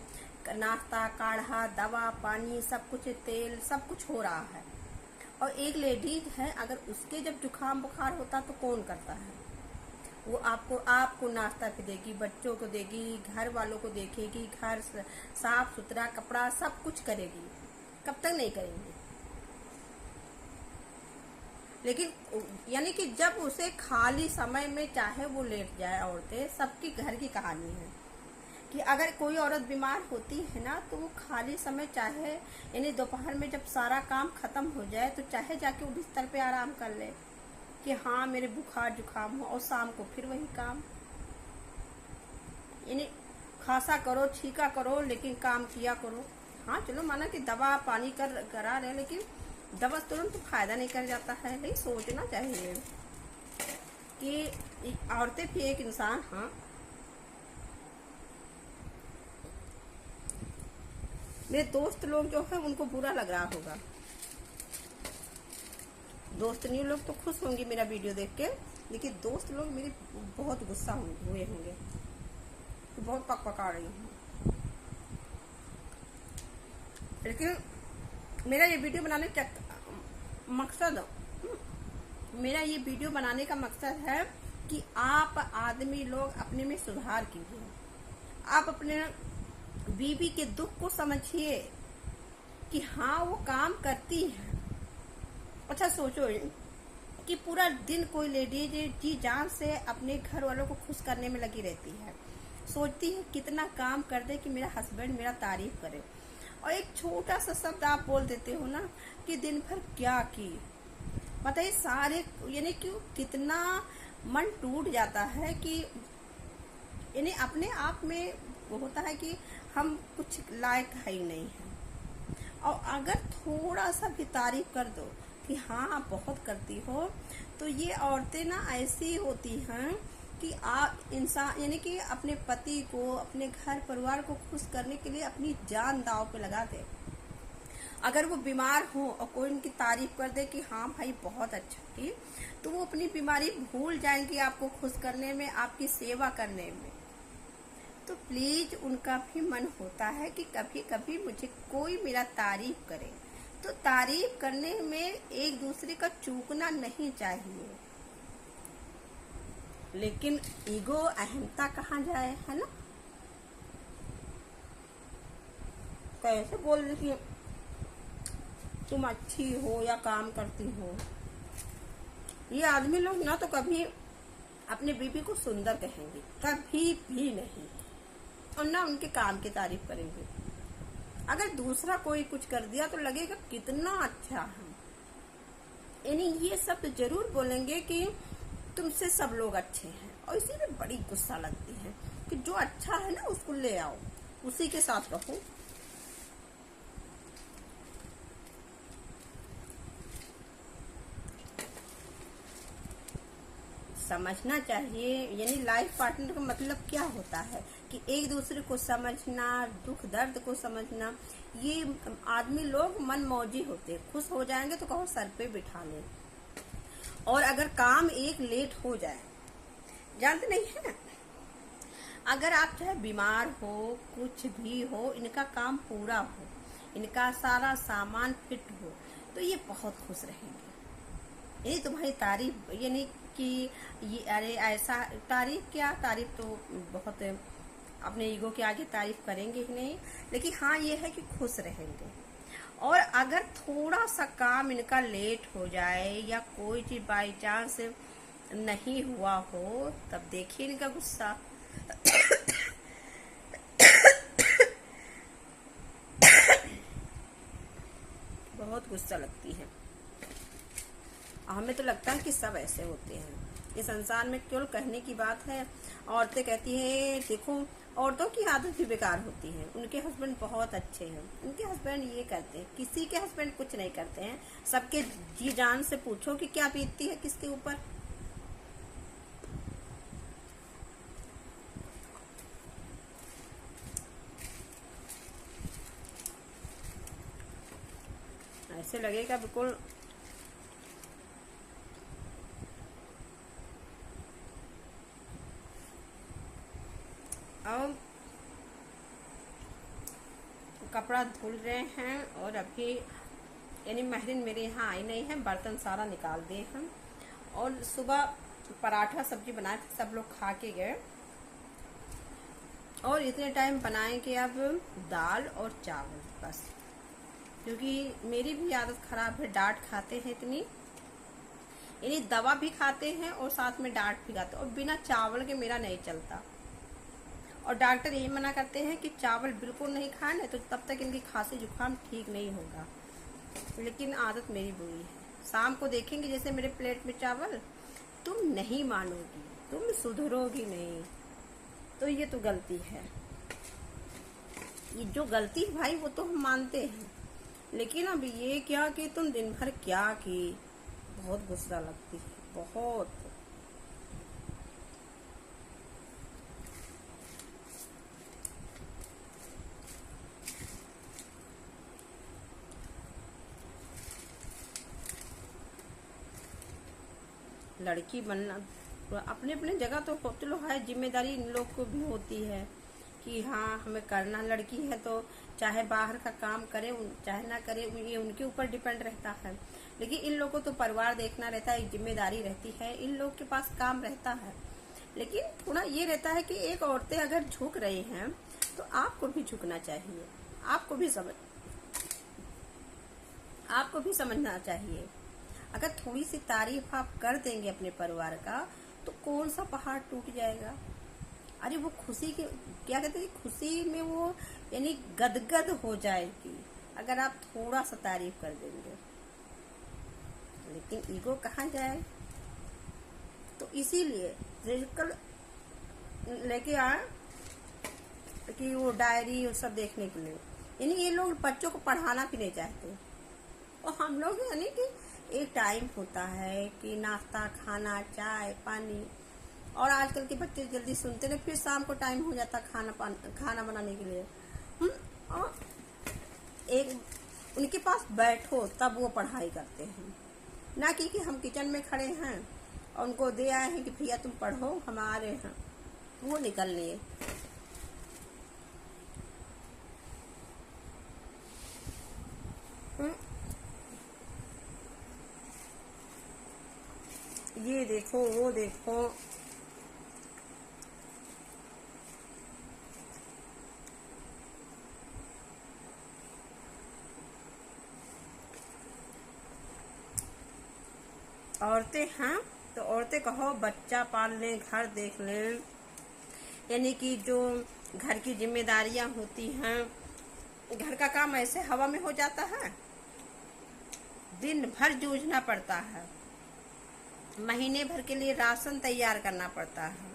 नाश्ता, काढ़ा, दवा, पानी, सब कुछ, तेल, सब कुछ हो रहा है। और एक लेडीज है, अगर उसके जब जुकाम बुखार होता तो कौन करता है? वो आपको नाश्ता पे देगी, बच्चों को देगी, घर वालों को देखेगी, घर साफ सुथरा, कपड़ा, सब कुछ करेगी। कब तक नहीं करेंगे? लेकिन यानी कि जब उसे खाली समय में चाहे वो लेट जाए, औरतें, सबकी घर की कहानी है कि अगर कोई औरत बीमार होती है ना, तो वो खाली समय, चाहे यानी दोपहर में जब सारा काम खत्म हो जाए, तो चाहे जाके वो बिस्तर पे आराम कर ले कि हाँ मेरे बुखार जुकाम हो, और शाम को फिर वही काम, यानी खासा करो, छीका करो, लेकिन काम किया करो। हाँ चलो माना कि दवा पानी करा रहे, लेकिन दवा तुरंत फायदा नहीं कर जाता है। लेकिन सोचना चाहिए कि औरतें भी एक इंसान। हाँ मेरे दोस्त लोग जो है उनको बुरा लग रहा होगा, दोस्तनी लोग तो खुश होंगे मेरा वीडियो देख के, लेकिन दोस्त लोग मेरे बहुत गुस्सा हुए होंगे, तो बहुत पका रही हूँ। लेकिन मेरा ये वीडियो बनाने का मकसद, मेरा ये वीडियो बनाने का मकसद है कि आप आदमी लोग अपने में सुधार कीजिए। आप अपने बीवी के दुख को समझिए कि हाँ वो काम करती है। अच्छा सोचो कि पूरा दिन कोई लेडीज जी जान से अपने घर वालों को खुश करने में लगी रहती है, सोचती है कितना काम कर दे कि मेरा हस्बैंड मेरा तारीफ करे, और एक छोटा सा शब्द आप बोल देते हो ना कि दिन भर क्या की, बताइए सारे, यानी कि कितना मन टूट जाता है कि यानी अपने आप में वो होता है कि हम कुछ लायक है ही नहीं है। और अगर थोड़ा सा भी तारीफ कर दो कि हाँ बहुत करती हो, तो ये औरतें ना ऐसी होती हैं कि इंसान यानी कि अपने पति को, अपने घर परिवार को खुश करने के लिए अपनी जान दांव पे लगा दे। अगर वो बीमार हो और कोई उनकी तारीफ कर दे कि हाँ भाई बहुत अच्छा की, तो वो अपनी बीमारी भूल जाएंगी आपको खुश करने में, आपकी सेवा करने में। तो प्लीज उनका भी मन होता है कि कभी कभी मुझे कोई मेरा तारीफ करे, तो तारीफ करने में एक दूसरे का चूकना नहीं चाहिए। लेकिन ईगो, अहमता कहाँ जाए, है ना? कैसे बोल रही है तुम अच्छी हो या काम करती हो। ये आदमी लोग ना तो कभी अपने बीबी को सुंदर कहेंगे, कभी भी नहीं, और ना उनके काम की तारीफ करेंगे। अगर दूसरा कोई कुछ कर दिया तो लगेगा कितना अच्छा है, यानी ये सब जरूर बोलेंगे कि तुमसे सब लोग अच्छे हैं। और इसी में बड़ी गुस्सा लगती है कि जो अच्छा है ना उसको ले आओ, उसी के साथ रहो। समझना चाहिए, यानी लाइफ पार्टनर का मतलब क्या होता है कि एक दूसरे को समझना, दुख दर्द को समझना। ये आदमी लोग मन मौजी होते, खुश हो जाएंगे तो कहो सर पे बिठा ले। और अगर काम एक लेट हो जाए, जानते नहीं है ना, अगर आप चाहे बीमार हो, कुछ भी हो, इनका काम पूरा हो, इनका सारा सामान फिट हो, तो ये बहुत खुश रहेंगे। ये तुम्हारी तारीफ, यानी कि ये अरे ऐसा, तारीफ क्या, तारीफ तो बहुत अपने ईगो के आगे तारीफ करेंगे ही नहीं, लेकिन हाँ ये है कि खुश रहेंगे। और अगर थोड़ा सा काम इनका लेट हो जाए या कोई चीज बाई चांस नहीं हुआ हो, तब देखिए इनका गुस्सा। बहुत गुस्सा लगती है। हमें तो लगता है कि सब ऐसे होते हैं। ये संसार में केवल कहने की बात है। औरतें कहती हैं, देखो औरतों की आदत भी बेकार होती है, उनके हस्बैंड बहुत अच्छे हैं, उनके हस्बैंड ये करते हैं। किसी के हस्बैंड कुछ नहीं करते हैं। सबके जी जान से पूछो कि क्या बीतती है किसके ऊपर। ऐसे लगेगा बिल्कुल अब कपड़ा धुल रहे हैं और अभी यानी महरीन मेरे यहाँ आई नहीं है, बर्तन सारा निकाल दिए हम। और सुबह पराठा सब्जी बनाए थे, सब लोग खा के गए। और इतने टाइम बनाएंगे अब दाल और चावल बस, क्योंकि मेरी भी आदत खराब है, डांट खाते हैं इतनी, यानी दवा भी खाते हैं और साथ में डांट भी खाते हैं, और बिना चावल के मेरा नहीं चलता। और डॉक्टर यही मना करते हैं कि चावल बिल्कुल नहीं खाने, तो तब तक इनकी खांसी जुकाम ठीक नहीं होगा। लेकिन आदत मेरी बुरी है। शाम को देखेंगे जैसे मेरे प्लेट में चावल, तुम नहीं मानोगी, तुम सुधरोगी नहीं। तो ये तो गलती है, ये जो गलती है भाई वो तो हम मानते हैं, लेकिन अब ये क्या कि तुम दिन भर क्या की, बहुत गुस्सा लगती है, बहुत। लड़की बनना अपने अपने जगह तो चलो है, जिम्मेदारी इन लोग को भी होती है कि हाँ हमें करना। लड़की है तो चाहे बाहर का काम करे चाहे ना करे, ये उनके ऊपर डिपेंड रहता है। लेकिन इन लोगों को तो परिवार देखना रहता है, एक जिम्मेदारी रहती है, इन लोग के पास काम रहता है। लेकिन थोड़ा ये रहता है कि एक औरतें अगर झुक रही हैं तो आपको भी झुकना चाहिए, आपको भी समझना चाहिए। अगर थोड़ी सी तारीफ आप कर देंगे अपने परिवार का, तो कौन सा पहाड़ टूट जाएगा। अरे वो खुशी के क्या कहते हैं, खुशी में वो यानी गदगद हो जाएगी अगर आप थोड़ा सा तारीफ कर देंगे। लेकिन ईगो कहाँ जाए। तो इसीलिए कल लेके आए कि वो डायरी वो सब देखने के लिए, यानी ये लोग बच्चों को पढ़ाना भी नहीं चाहते। और हम लोग यानी कि एक टाइम होता है कि नाश्ता खाना चाय पानी, और आजकल के बच्चे जल्दी सुनते नहीं, फिर शाम को टाइम हो जाता खाना बनाने के लिए। और एक उनके पास बैठो तब वो पढ़ाई करते हैं, ना कि हम किचन में खड़े हैं और उनको दे आए हैं कि भैया तुम पढ़ो हमारे हैं, वो निकल लिए। ये देखो वो देखो, औरतें हैं तो औरतें कहो बच्चा पाल लें, घर देख लें, यानी कि जो घर की जिम्मेदारियां होती हैं, घर का काम ऐसे हवा में हो जाता है, दिन भर जूझना पड़ता है, महीने भर के लिए राशन तैयार करना पड़ता है,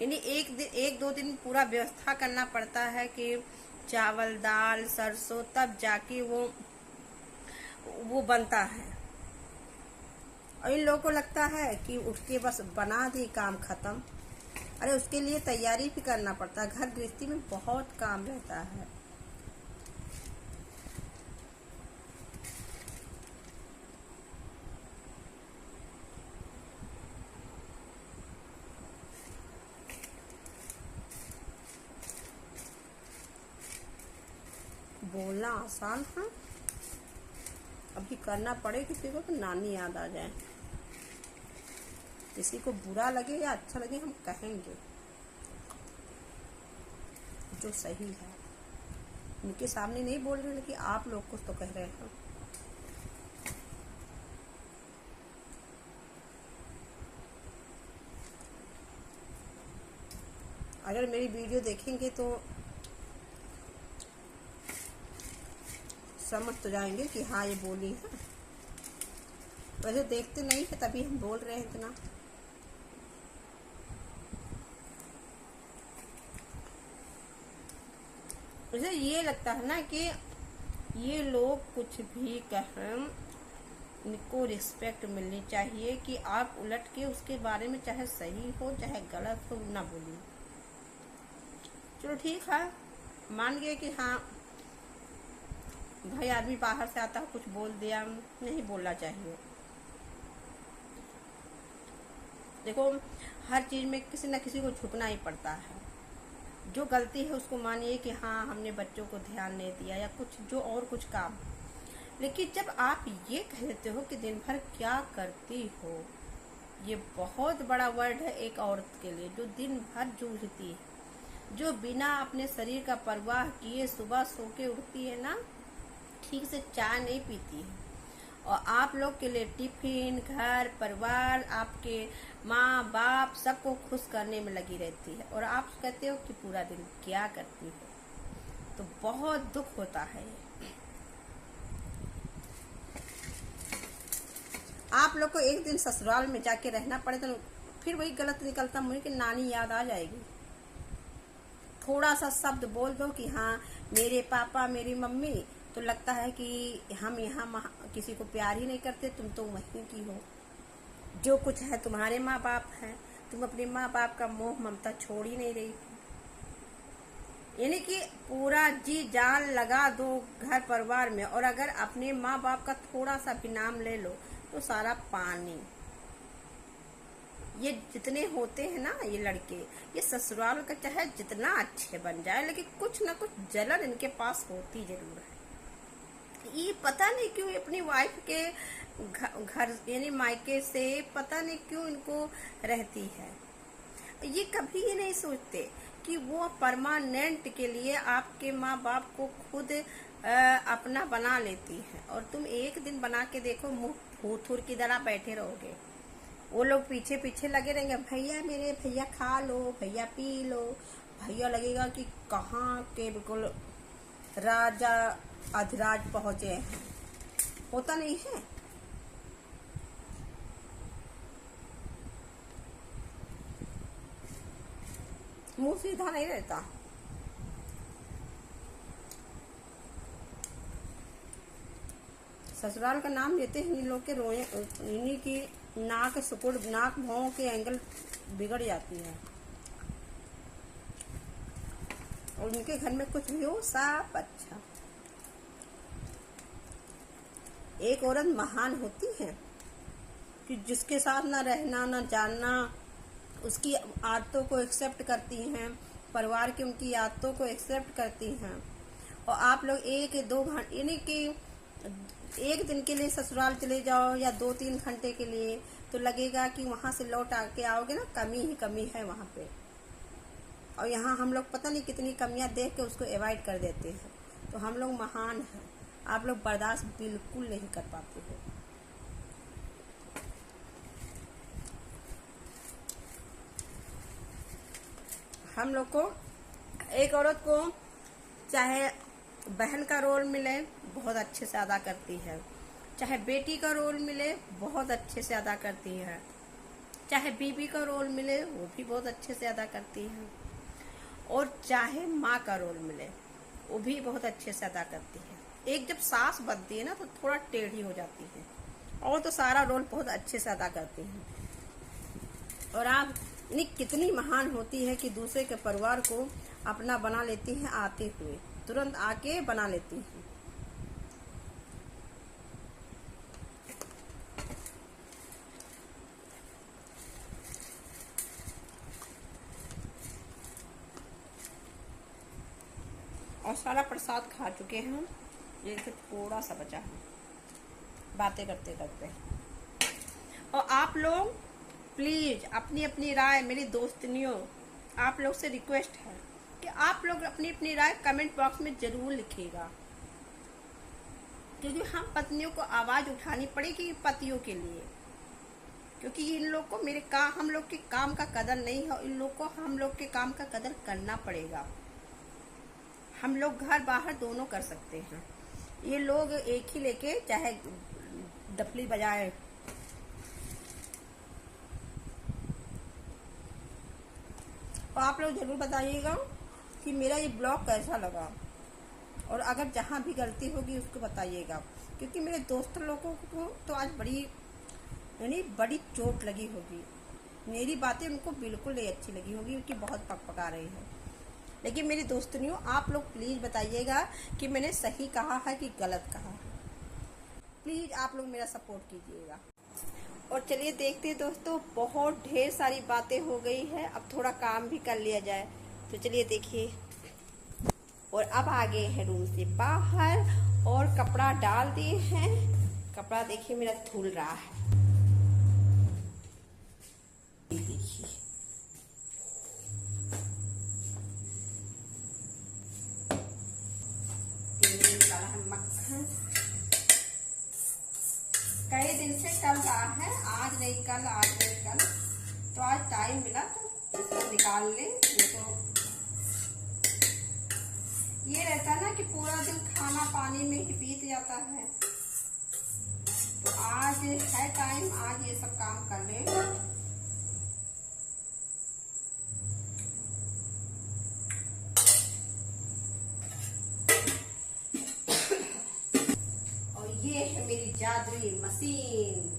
यानी एक दो दिन पूरा व्यवस्था करना पड़ता है कि चावल दाल सरसों, तब जाके वो बनता है। और इन लोगों को लगता है कि उठ के बस बना दे, काम खत्म। अरे उसके लिए तैयारी भी करना पड़ता है, घर गृहस्थी में बहुत काम रहता है। बोलना आसान है, अभी करना पड़े किसी को तो नानी याद आ जाए। किसी को बुरा लगे या अच्छा लगे, हम कहेंगे जो सही है। उनके सामने नहीं बोल रहे, लेकिन आप लोग कुछ तो कह रहे हैं। अगर मेरी वीडियो देखेंगे तो समझ तो जाएंगे कि हाँ ये बोली है। वैसे देखते नहीं है तभी हम बोल रहे हैं इतना। मुझे ये लगता है ना कि ये लोग कुछ भी कहें, इनको रिस्पेक्ट मिलनी चाहिए कि आप उलट के उसके बारे में चाहे सही हो चाहे गलत हो ना बोलिए। चलो ठीक है, मान गए कि हाँ भाई आदमी बाहर से आता है कुछ बोल दिया, नहीं बोलना चाहिए। देखो हर चीज में किसी न किसी को झुकना ही पड़ता है। जो गलती है उसको मानिए कि हाँ हमने बच्चों को ध्यान नहीं दिया या कुछ जो और कुछ काम। लेकिन जब आप ये कह देते हो कि दिन भर क्या करती हो, ये बहुत बड़ा वर्ड है एक औरत के लिए जो दिन भर जूझती है, जो बिना अपने शरीर का परवाह किए सुबह सो के उठती है ना, ठीक से चाय नहीं पीती है, और आप लोग के लिए टिफिन, घर परिवार, आपके माँ बाप सबको खुश करने में लगी रहती है, और आप कहते हो कि पूरा दिन क्या करती हो। तो बहुत दुख होता है। आप लोग को एक दिन ससुराल में जाके रहना पड़े तो फिर वही गलत निकलता, मुझे कि नानी याद आ जाएगी। थोड़ा सा शब्द बोल दो कि हाँ मेरे पापा मेरी मम्मी, तो लगता है कि हम यहाँ किसी को प्यार ही नहीं करते, तुम तो वहीं की हो। जो कुछ है तुम्हारे माँ बाप हैं, तुम अपने माँ बाप का मोह ममता छोड़ ही नहीं रही। यानी कि पूरा जी जान लगा दो घर परिवार में, और अगर अपने माँ बाप का थोड़ा सा भी नाम ले लो तो सारा पानी। ये जितने होते हैं ना ये लड़के, ये ससुराल का चाहे जितना अच्छे बन जाए, लेकिन कुछ ना कुछ जलन इनके पास होती जरूर है। ये पता नहीं क्यों अपनी वाइफ के घर यानी मायके से पता नहीं क्यों इनको रहती है। ये कभी ये नहीं सोचते कि वो परमानेंट के लिए आपके माँ बाप को खुद अपना बना लेती है, और तुम एक दिन बना के देखो मुंह फूथुर की तरह बैठे रहोगे। वो लोग पीछे पीछे लगे रहेंगे, भैया मेरे भैया खा लो, भैया पी लो। भैया लगेगा कि कहाँ के बिल्कुल राजा अधिराज पहुंचे हैं। होता नहीं है। मुंह सीधा नहीं रहता। ससुराल का नाम लेते हैं इन लोग के रोए, इन्हीं की नाक सुकुड़, नाक भौं के एंगल बिगड़ जाती है, और उनके घर में कुछ भी हो सब अच्छा। एक औरत महान होती है कि जिसके साथ ना रहना ना जानना, उसकी आदतों को एक्सेप्ट करती हैं, परिवार की उनकी आदतों को एक्सेप्ट करती हैं। और आप लोग एक दो घंटे यानी कि एक दिन के लिए ससुराल चले जाओ या 2-3 घंटे के लिए, तो लगेगा कि वहां से लौट आके आओगे ना, कमी ही कमी है वहां पे। और यहाँ हम लोग पता नहीं कितनी कमियां देख के उसको अवॉइड कर देते हैं। तो हम लोग महान हैं, आप लोग बर्दाश्त बिल्कुल नहीं कर पाते हो। हम लोग को एक औरत को चाहे बहन का रोल मिले बहुत अच्छे से अदा करती है, चाहे बेटी का रोल मिले बहुत अच्छे से अदा करती है, चाहे बीबी का रोल मिले वो भी बहुत अच्छे से अदा करती हैं, और चाहे माँ का रोल मिले वो भी बहुत अच्छे से अदा करती है। एक जब सास बनती है ना तो थोड़ा टेढ़ी हो जाती है, और तो सारा रोल बहुत अच्छे से अदा करती हैं। और आप इतनी कितनी महान होती है कि दूसरे के परिवार को अपना बना लेती हैं, आते हुए तुरंत आके बना लेती हैं। और सारा प्रसाद खा चुके हैं, ये सिर्फ थोड़ा सा बचा है बातें करते करते। और आप लोग प्लीज अपनी अपनी राय, मेरी दोस्तनियों आप लोग से रिक्वेस्ट है कि आप लोग अपनी अपनी राय कमेंट बॉक्स में जरूर लिखिएगा, क्योंकि हम पत्नियों को आवाज उठानी पड़ेगी पतियों के लिए, क्योंकि इन लोग को हम लोग के काम का कदर नहीं है, इन लोग को हम लोग के काम का कदर करना पड़ेगा। हम लोग घर बाहर दोनों कर सकते हैं, ये लोग एक ही लेके चाहे डफली बजाए। और आप लोग जरूर बताइएगा कि मेरा ये ब्लॉग कैसा लगा, और अगर जहाँ भी गलती होगी उसको बताइएगा, क्योंकि मेरे दोस्त लोगों को तो आज बड़ी चोट लगी होगी, मेरी बातें उनको बिल्कुल नहीं अच्छी लगी होगी, क्योंकि बहुत पका रही है। लेकिन मेरी दोस्तनियों आप लोग प्लीज बताइएगा कि मैंने सही कहा है कि गलत कहा है, प्लीज आप लोग मेरा सपोर्ट कीजिएगा। और चलिए देखते हैं दोस्तों, बहुत ढेर सारी बातें हो गई है, अब थोड़ा काम भी कर लिया जाए। तो चलिए देखिए, और अब आ गए हैं रूम से बाहर और कपड़ा डाल दिए हैं। कपड़ा देखिए मेरा धुल रहा है, देखिए निकाला है मक्खन, कई दिन से चल रहा है, आज नहीं कल, तो आज टाइम मिला तो इसको निकाल ले। तो ये रहता है ना कि पूरा दिन खाना पानी में ही बीत जाता है, तो आज है टाइम, आज ये सब काम कर ले। और ये है मेरी जादुई मशीन।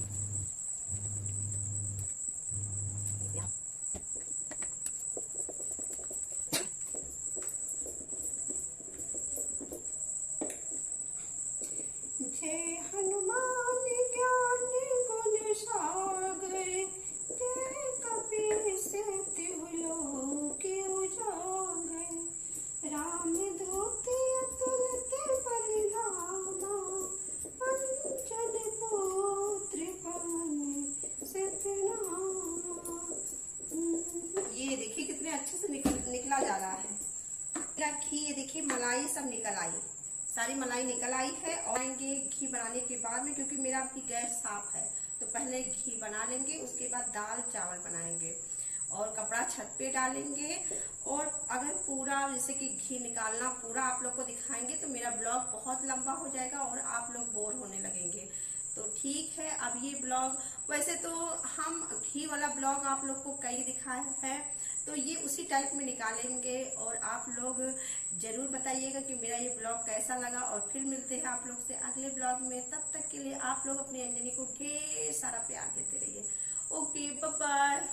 जय हनुमान ज्ञान गुण सागर, जय कपीर सेतु लोक उजागर, राम दूत अतुलित बलिधामा, अंजन पुत्र पवन सुत नामा। ये देखिए कितने अच्छे से निकला जा रहा है। घी, ये देखिए मलाई सब निकल आई, सारी मलाई निकल आई है। और आएंगे घी बनाने के बाद में, क्योंकि मेरा अभी गैस साफ है, तो पहले घी बना लेंगे, उसके बाद दाल चावल बनाएंगे और कपड़ा छत पे डालेंगे। और अगर पूरा जैसे कि घी निकालना पूरा आप लोग को दिखाएंगे तो मेरा ब्लॉग बहुत लंबा हो जाएगा और आप लोग बोर होने लगेंगे। तो ठीक है, अब ये ब्लॉग, वैसे तो हम घी वाला ब्लॉग आप लोग को कई दिखाए हैं, तो ये उसी टाइप में निकालेंगे। और आप लोग जरूर बताइएगा कि मेरा ये ब्लॉग कैसा लगा, और फिर मिलते हैं आप लोग से अगले ब्लॉग में। तब तक के लिए आप लोग अपनी अंजनी को ढेर सारा प्यार देते रहिए। Okay, bye bye.